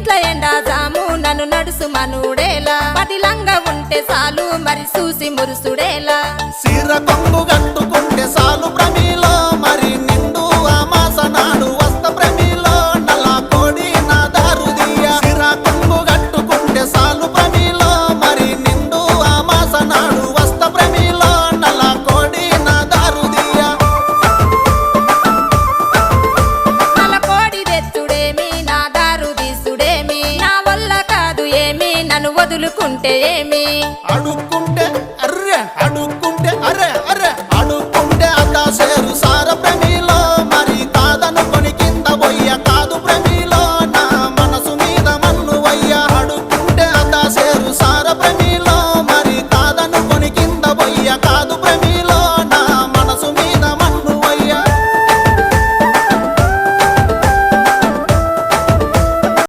ఇంట్లో ఎండా జాము నన్ను నడుసు మనుడేలా పదిలంగా ఉంటే చాలు మరి చూసి మురుసుడేలా సీర కొంగు కట్టుకుంటే సాలు ప్రమిలో మరి నిండు అమాస నాడు వస్త ప్రమిలో నల్ల కోడి నా దారుదియ సీర కొంగు కట్టుకుంటే సాలు ప్రమిలో మరి నిండు అమాస నాడు వస్త ప్రమిలో నల్ల కోడి నా దారుదియ నల్ల కోడి తెచ్చుడేమి నా దారు తీసుడేమి నా వల్ల కాదు ఏమి నన్ను వదులుకుంటే ఏమి అడుక్కుంటే అర్రె